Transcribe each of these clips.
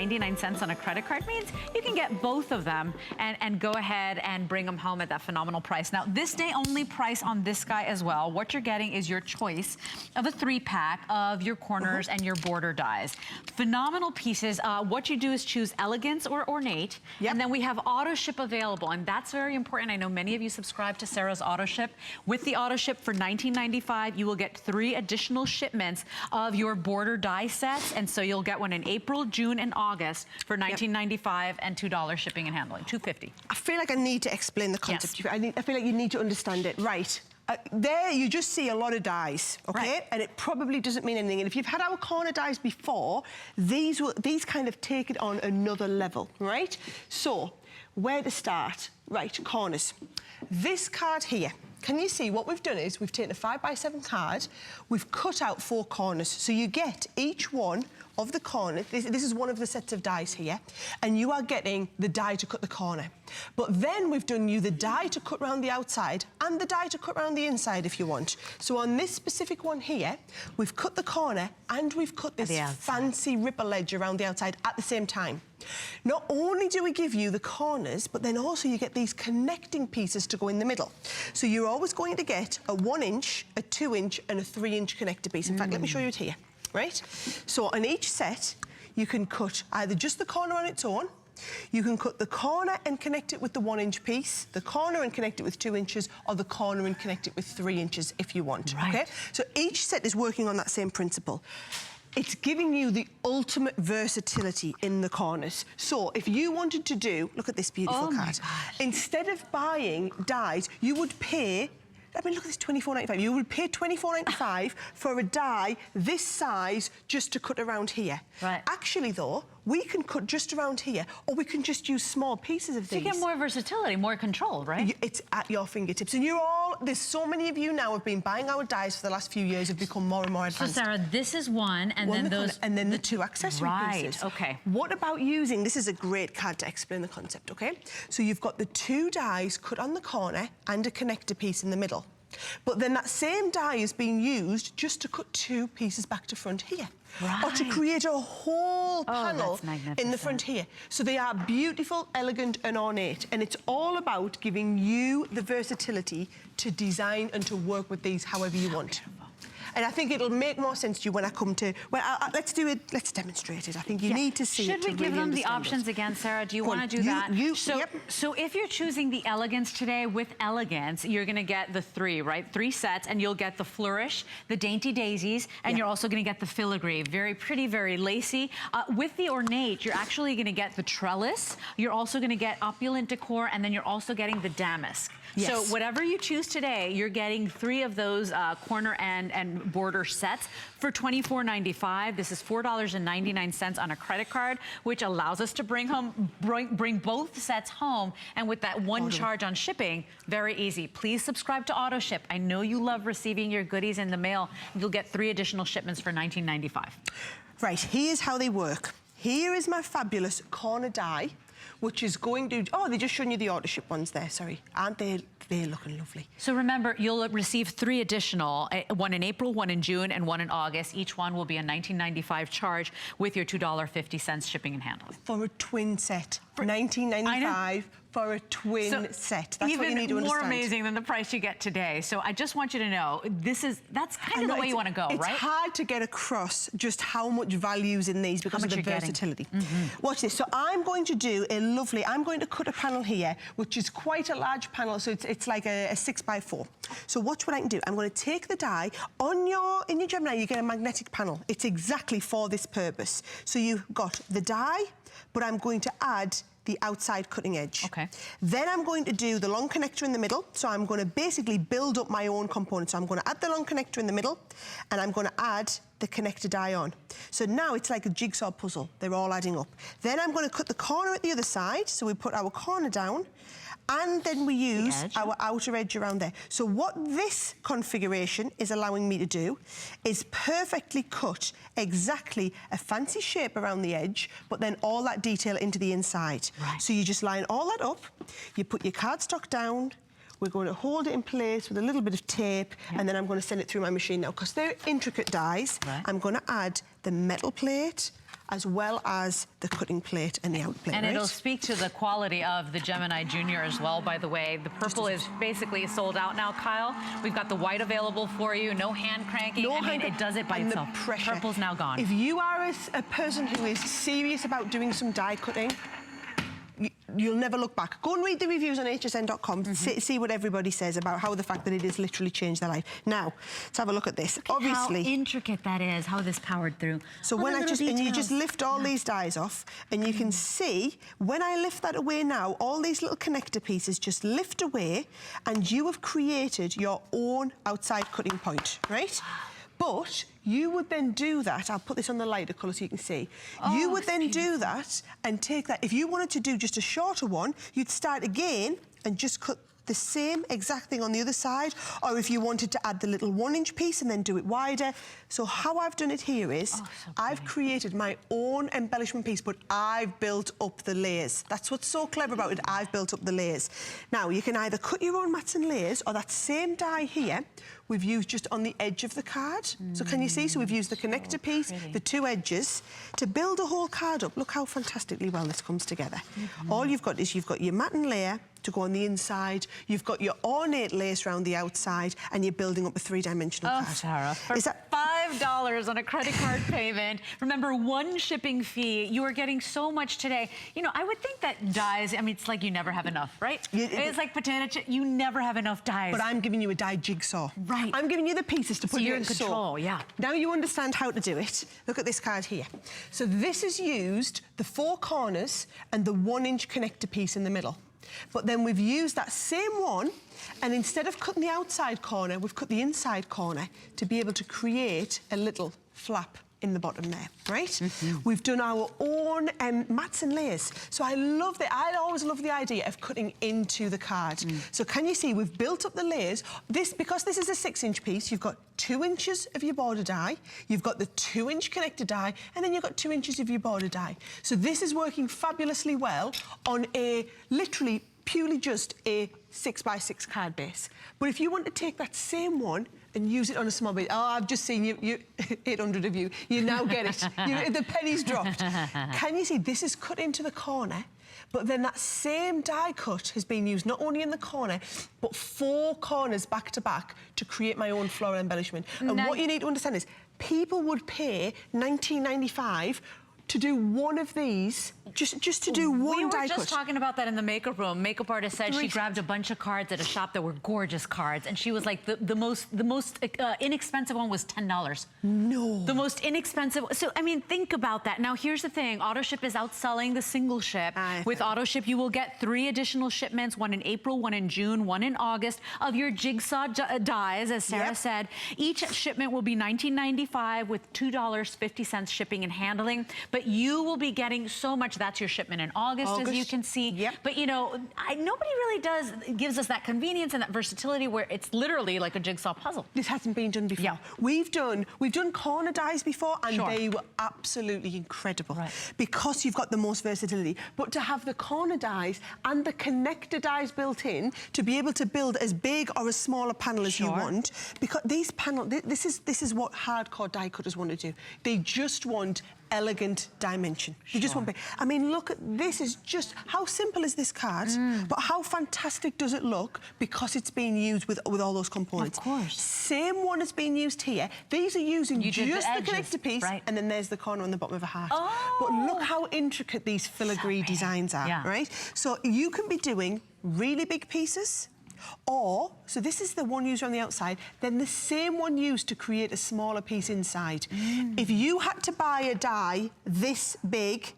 99 cents on a credit card means you can get both of them and go ahead and bring them home at that phenomenal price. Now, this day only price on this guy as well. What you're getting is your choice of a 3-pack of your corners and your border dies. Phenomenal pieces. What you do is choose Elegance or Ornate, and then we have auto ship available, and that's very important. I know many of you subscribe to Sarah's auto ship. With the auto ship for $19.95, you will get 3 additional shipments of your border die sets, and so you'll get one in April, June, and August for $19.95 and $2 shipping and handling, $2.50. I feel like I need to explain the concept. Yes. I feel like you need to understand it. Right. There you just see a lot of dies, okay? Right. And it probably doesn't mean anything. And if you've had our corner dies before, these kind of take it on another level, right? So, where to start? Right, corners. This card here, can you see what we've done is we've taken a 5x7 card, we've cut out 4 corners. So you get each one of the corners, this is one of the sets of dies here, and you are getting the die to cut the corner. But then we've done you the die to cut around the outside and the die to cut around the inside if you want. So on this specific one here, we've cut the corner and we've cut this fancy ripple edge around the outside at the same time. Not only do we give you the corners, but then also you get these connecting pieces to go in the middle. So you're always going to get a 1-inch, a 2-inch and a 3-inch connector piece. In fact, let me show you it here, right? So on each set, you can cut either just the corner on its own, you can cut the corner and connect it with the 1-inch piece, the corner and connect it with 2 inches, or the corner and connect it with 3 inches if you want, okay? So each set is working on that same principle. It's giving you the ultimate versatility in the corners. So if you wanted to do, look at this beautiful card. Instead of buying dies, you would pay, I mean, look at this, $24.95. You would pay $24.95 for a die this size just to cut around here. Right. Actually, though, we can cut just around here, or we can just use small pieces of these. So you get more versatility, more control, right? It's at your fingertips. And you're all, there's so many of you now have been buying our dies for the last few years, have become more and more advanced. So, Sarah, this is one, and then those... And then the 2 accessory pieces. Right, okay. What about using, this is a great card to explain the concept, okay? So you've got the 2 dies cut on the corner and a connector piece in the middle. But then that same die is being used just to cut 2 pieces back to front here. Right. Or to create a whole panel in the front here. So they are beautiful, elegant and ornate. And it's all about giving you the versatility to design and to work with these however you want. And I think it'll make more sense to you when I come to... Well, let's do it. Let's demonstrate it. I think you need to see it. Should we give them the options again, Sarah? Do you want to do that? So if you're choosing the Elegance today with Elegance, you're going to get the 3, right? 3 sets, and you'll get the Flourish, the Dainty Daisies, and you're also going to get the Filigree. Very pretty, very lacy. With the Ornate, you're actually going to get the Trellis. You're also going to get Opulent Decor, and then you're also getting the Damask. Yes. So whatever you choose today, you're getting 3 of those corner and border sets for $24.95. This is $4.99 on a credit card, which allows us to bring both sets home. And with that one charge on shipping, very easy. Please subscribe to Auto Ship. I know you love receiving your goodies in the mail. You'll get 3 additional shipments for $19.95. Right, here's how they work. Here is my fabulous corner die, which is going to... Oh, they're just showing you the auto ship ones there, sorry. Aren't they? They're looking lovely. So remember, you'll receive 3 additional, one in April, one in June, and one in August. Each one will be a $19.95 charge with your $2.50 shipping and handling. For a twin set, $19.95 for a twin set. That's what you need to understand. Even more amazing than the price you get today. So I just want you to know, that's kind of the way you want to go, right? It's hard to get across just how much value's in these because of the versatility. Watch this. So I'm going to do a lovely, I'm going to cut a panel here, which is quite a large panel, so it's like a 6x4. So watch what I can do. I'm going to take the die, in your Gemini you get a magnetic panel. It's exactly for this purpose. So you've got the die, but I'm going to add the outside cutting edge. Okay. Then I'm going to do the long connector in the middle. So I'm going to basically build up my own component. So I'm going to add the long connector in the middle, and I'm going to add the connector die on. So now it's like a jigsaw puzzle. They're all adding up. Then I'm going to cut the corner at the other side. So we put our corner down, and then we use our outer edge around there. So what this configuration is allowing me to do is perfectly cut exactly a fancy shape around the edge, but then all that detail into the inside. Right. So you just line all that up, you put your cardstock down, we're going to hold it in place with a little bit of tape, and then I'm going to send it through my machine now. Because they're intricate dies, I'm going to add the metal plate, as well as the cutting plate and the out plate, and it'll speak to the quality of the Gemini Junior as well, by the way. The purple is basically sold out now, Kyle. We've got the white available for you. No hand cranking. It does it by itself. The pressure. Purple's now gone. If you are a person who is serious about doing some die cutting, you'll never look back. Go and read the reviews on hsn.com, see what everybody says about how the fact that it has literally changed their life. Now, let's have a look at this. Obviously, how intricate that is, how this powered through. So when you just lift all these dies off, and you can see, when I lift that away now, all these little connector pieces just lift away, and you have created your own outside cutting point, right? But you would then do that, I'll put this on the lighter colour so you can see. You would then do that and take that. If you wanted to do just a shorter one, you'd start again and just cut the same exact thing on the other side, or if you wanted to add the little 1-inch piece and then do it wider. So how I've done it here is, I've created my own embellishment piece, but I've built up the layers. That's what's so clever about it, I've built up the layers. Now, you can either cut your own mats and layers, or that same die here, we've used just on the edge of the card. So can you see? So we've used the connector piece, the 2 edges, to build a whole card up. Look how fantastically well this comes together. All you've got is you've got your mat and layer to go on the inside, you've got your ornate lace around the outside, and you're building up a 3-dimensional card. Sarah, for $5 on a credit card payment, remember, 1 shipping fee, you are getting so much today. You know, I would think that dies, I mean, it's like you never have enough, right? It's like potato chip, you never have enough dies. But I'm giving you a die jigsaw. Right. I'm giving you the pieces to put you're in control, yeah. Now you understand how to do it. Look at this card here. So this has used the 4 corners and the 1-inch connector piece in the middle. But then we've used that same one, and instead of cutting the outside corner, we've cut the inside corner to be able to create a little flap in the bottom there, right? We've done our own mats and layers. So I love that. I always love the idea of cutting into the card. So can you see, we've built up the layers. Because this is a 6-inch piece, you've got 2 inches of your border die, you've got the 2-inch connector die, and then you've got 2 inches of your border die. So this is working fabulously well on a literally purely just a 6x6 card base. But if you want to take that same one and use it on a small bit. Oh, I've just seen you 800 of you. You now get it. The penny's dropped. Can you see, this is cut into the corner, but then that same die cut has been used not only in the corner, but 4 corners back to back to create my own floral embellishment. And what you need to understand is, people would pay $19.95 to do one of these, just to do one die cut. We were just talking about that in the makeup room. Makeup artist said she grabbed a bunch of cards at a shop that were gorgeous cards, and she was like, the most inexpensive one was $10. No. The most inexpensive. So I mean, think about that. Now here's the thing: auto ship is outselling the single ship. With auto ship, you will get 3 additional shipments: 1 in April, 1 in June, 1 in August, of your jigsaw dies, as Sarah said. Each shipment will be $19.95 with $2.50 shipping and handling. But you will be getting so much. That's your shipment in August, as you can see. But you know, nobody really gives us that convenience and that versatility where it's literally like a jigsaw puzzle. This hasn't been done before. We've done corner dies before, and they were absolutely incredible because you've got the most versatility. But to have the corner dies and the connector dies built in to be able to build as big or as small a panel as you want, because these panels, this is what hardcore die cutters want to do. They just want elegant dimension. You just want big. I mean, look at this. Is just how simple is this card, but how fantastic does it look because it's being used with all those components. Of course. Same one is being used here. These are using just the connector piece, and then there's the corner on the bottom of a heart. But look how intricate these filigree designs are, right? So you can be doing really big pieces, or, so this is the one used on the outside, then the same one used to create a smaller piece inside. If you had to buy a die this big,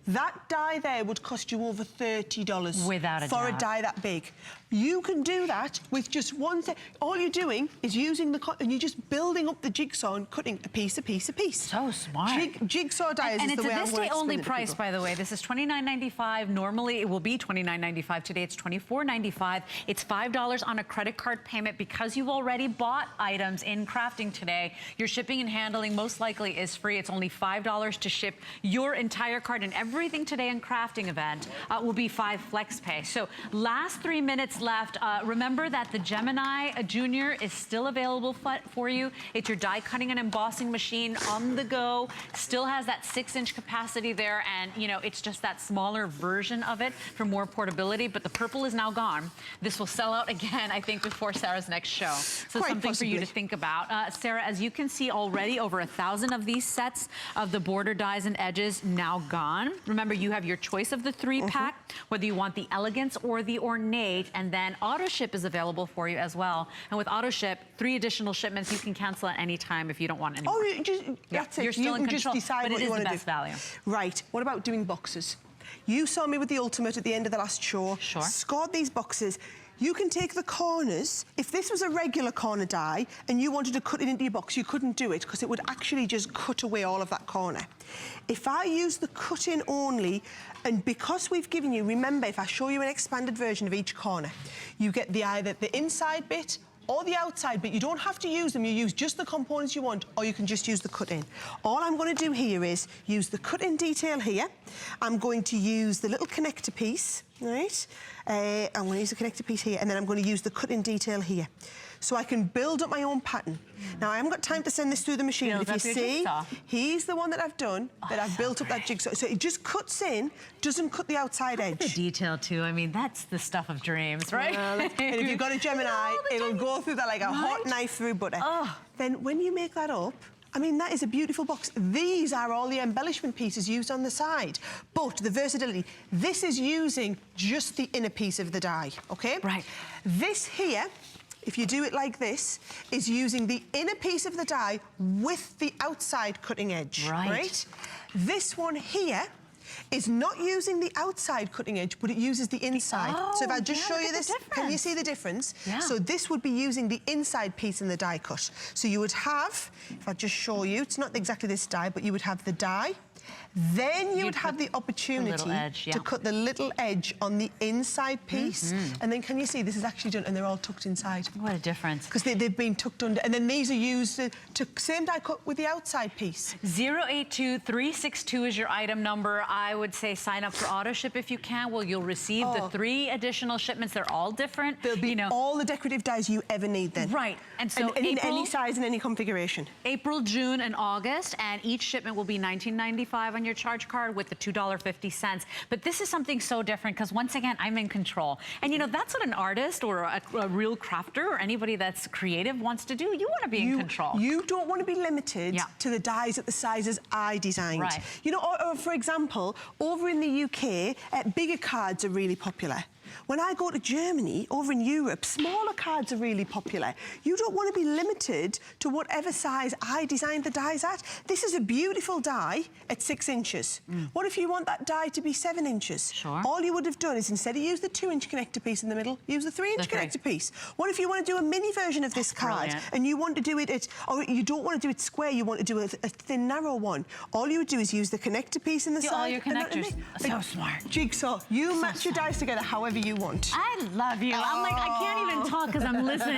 that die there would cost you over $30 without a doubt for a die that big. You can do that with just one thing. All you're doing is using and you're just building up the jigsaw and cutting a piece, a piece, a piece. So smart. Jigsaw dies is the way I want to explain it. And it's a this day only price, by the way. This is $29.95. Normally it will be $29.95. Today it's $24.95. It's $5 on a credit card payment because you've already bought items in crafting today. Your shipping and handling most likely is free. It's only $5 to ship your entire card, and everything today in crafting event will be 5 flex pay. So last 3 minutes minutes left. Remember that the Gemini Junior is still available for you. It's your die cutting and embossing machine on the go. Still has that 6-inch capacity there, and you know, it's just that smaller version of it for more portability, but the purple is now gone. This will sell out again, I think, before Sarah's next show. So Quite something possibly. for you to think about. Sarah, as you can see already, over 1,000 of these sets of the border dies and edges now gone. Remember, you have your choice of the 3-pack, whether you want the Elegance or the Ornate, and then auto ship is available for you as well. And with auto ship, 3 additional shipments you can cancel at any time if you don't want any more. That's it. You're still in control, just decide but what it you is want the to best do. value. Right. What about doing boxes? You saw me with the Ultimate at the end of the last show. Sure. Scored these boxes. You can take the corners. If this was a regular corner die and you wanted to cut it into your box, you couldn't do it because it would actually just cut away all of that corner. If I use the cut-in only, and because we've given you, remember, if I show you an expanded version of each corner, you get either the inside bit or the outside bit. You don't have to use them. You use just the components you want, or you can just use the cut-in. All I'm going to do here is use the cut-in detail here. I'm going to use the little connector piece, right? I'm going to use the connector piece here, and then I'm going to use the cut-in detail here. So I can build up my own pattern. Now, I haven't got time to send this through the machine, but if you see, he's the one that I've done, that I've built up that jigsaw. So it just cuts in, doesn't cut the outside edge. The detail, too. I mean, that's the stuff of dreams, right? And if you've got a Gemini, it'll go through that like a hot knife through butter. Then when you make that up, I mean, that is a beautiful box. These are all the embellishment pieces used on the side. But the versatility, this is using just the inner piece of the die, okay? Right. This here, if you do it like this, is using the inner piece of the die with the outside cutting edge, right? This one here is not using the outside cutting edge, but it uses the inside. So if I just show you this, can you see the difference? Yeah. So this would be using the inside piece in the die cut. So you would have, if I just show you, it's not exactly this die, but you would have the die. Then you would have the opportunity to cut the little edge on the inside piece. And then can you see this is actually done, and they're all tucked inside. What a difference. Because they've been tucked under. And then these are used to same die cut with the outside piece. 082362 is your item number. I would say sign up for auto ship if you can. Well, you'll receive the 3 additional shipments. They're all different. There'll be all the decorative dies you ever need then. Right. And so and in any size and any configuration. April, June, and August, and each shipment will be $19.95 on your charge card with the $2.50. But this is something so different because, once again, I'm in control. And, you know, that's what an artist or a real crafter or anybody that's creative wants to do. You want to be in control. You don't want to be limited to the dies at the sizes I designed. Right. You know, or for example, over in the UK, bigger cards are really popular. When I go to Germany, over in Europe, smaller cards are really popular. You don't want to be limited to whatever size I designed the dies at. This is a beautiful die at 6 inches. What if you want that die to be 7 inches? Sure. All you would have done is, instead of use the 2-inch connector piece in the middle, use the 3-inch connector piece. What if you want to do a mini version of this card and you want to do it or you don't want to do it square, you want to do a thin, narrow one? All you would do is use the connector piece in the side. All your connectors. So smart. Jigsaw. You match your dice together however you want. I love you. I'm like, I can't even talk because I'm listening.